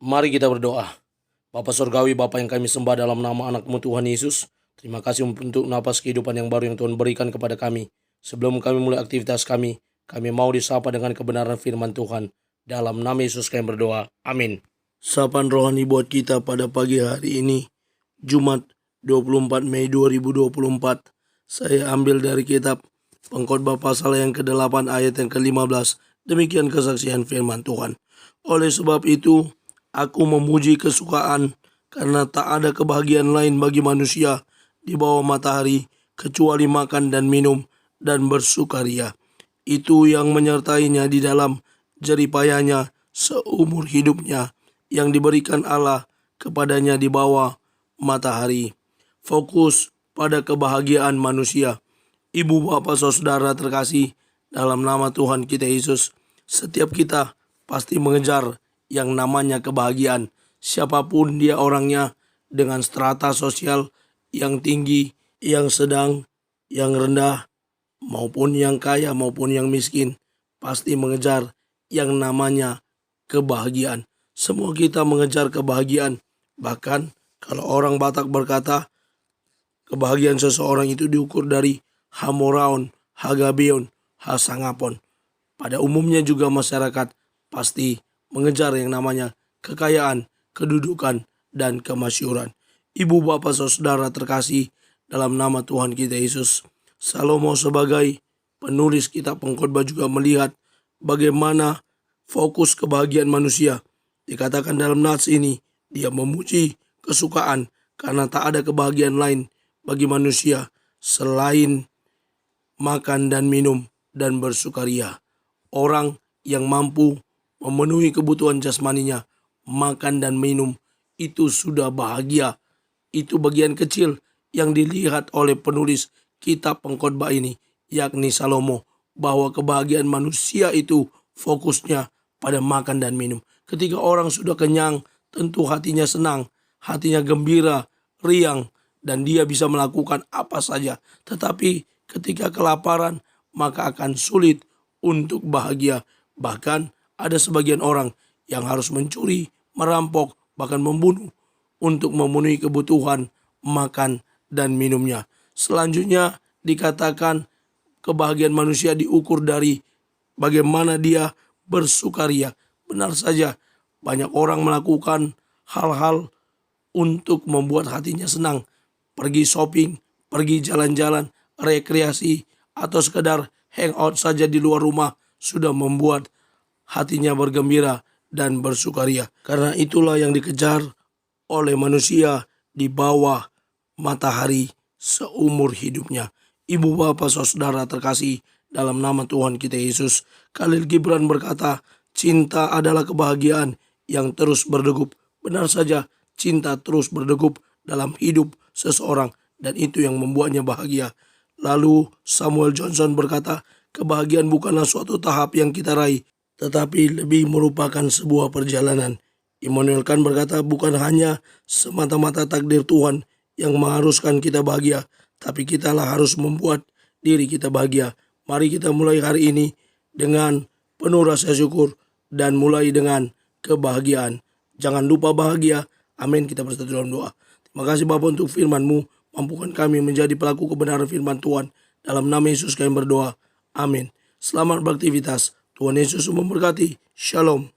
Mari kita berdoa. Bapa Surgawi, Bapa yang kami sembah dalam nama anak-Mu Tuhan Yesus, terima kasih untuk napas kehidupan yang baru yang Tuhan berikan kepada kami. Sebelum kami mulai aktivitas kami mau disapa dengan kebenaran firman Tuhan. Dalam nama Yesus kami berdoa. Amin. Sapaan rohani buat kita pada pagi hari ini, Jumat 24 Mei 2024. Saya ambil dari kitab Pengkhotbah pasal yang ke-8 ayat yang ke-15. Demikian kesaksian firman Tuhan. Oleh sebab itu, aku memuji kesukaan karena tak ada kebahagiaan lain bagi manusia di bawah matahari kecuali makan dan minum dan bersukaria. Itu yang menyertainya di dalam jeripayanya seumur hidupnya yang diberikan Allah kepadanya di bawah matahari. Fokus pada kebahagiaan manusia. Ibu, bapak, saudara terkasih, dalam nama Tuhan kita Yesus, setiap kita pasti mengejar yang namanya kebahagiaan. Siapapun dia orangnya, dengan strata sosial yang tinggi, yang sedang, yang rendah, maupun yang kaya, maupun yang miskin, pasti mengejar yang namanya kebahagiaan. Semua kita mengejar kebahagiaan. Bahkan kalau orang Batak berkata, kebahagiaan seseorang itu diukur dari hamoraon, hagabeon, hasangapon. Pada umumnya juga masyarakat pasti mengejar yang namanya kekayaan, kedudukan, dan kemasyhuran. Ibu, bapak, saudara terkasih, dalam nama Tuhan kita Yesus, Salomo sebagai penulis kitab Pengkhotbah juga melihat bagaimana fokus kebahagiaan manusia. Dikatakan dalam nats ini, dia memuji kesukaan karena tak ada kebahagiaan lain bagi manusia selain makan dan minum dan bersukaria. Orang yang mampu memenuhi kebutuhan jasmaninya, makan dan minum, itu sudah bahagia. Itu bagian kecil yang dilihat oleh penulis kitab Pengkhotbah ini, yakni Salomo, bahwa kebahagiaan manusia itu fokusnya pada makan dan minum. Ketika orang sudah kenyang, tentu hatinya senang, hatinya gembira, riang, dan dia bisa melakukan apa saja. Tetapi ketika kelaparan, maka akan sulit untuk bahagia. Bahkan ada sebagian orang yang harus mencuri, merampok, bahkan membunuh untuk memenuhi kebutuhan makan dan minumnya. Selanjutnya dikatakan kebahagiaan manusia diukur dari bagaimana dia bersukaria. Benar saja, banyak orang melakukan hal-hal untuk membuat hatinya senang. Pergi shopping, pergi jalan-jalan, rekreasi, atau sekedar hangout saja di luar rumah sudah membuat hatinya bergembira dan bersukaria. Karena itulah yang dikejar oleh manusia di bawah matahari seumur hidupnya. Ibu, bapak, saudara terkasih, dalam nama Tuhan kita Yesus, Khalil Gibran berkata, cinta adalah kebahagiaan yang terus berdegup. Benar saja, cinta terus berdegup dalam hidup seseorang, dan itu yang membuatnya bahagia. Lalu Samuel Johnson berkata, kebahagiaan bukanlah suatu tahap yang kita raih, tetapi lebih merupakan sebuah perjalanan. Immanuel Kant berkata, bukan hanya semata-mata takdir Tuhan yang mengharuskan kita bahagia, tapi kitalah harus membuat diri kita bahagia. Mari kita mulai hari ini dengan penuh rasa syukur dan mulai dengan kebahagiaan. Jangan lupa bahagia. Amin. Kita bersatu dalam doa. Terima kasih Bapa untuk firman-Mu. Mampukan kami menjadi pelaku kebenaran firman Tuhan. Dalam nama Yesus kami berdoa. Amin. Selamat beraktivitas. Tuhan Yesus memberkati. Shalom.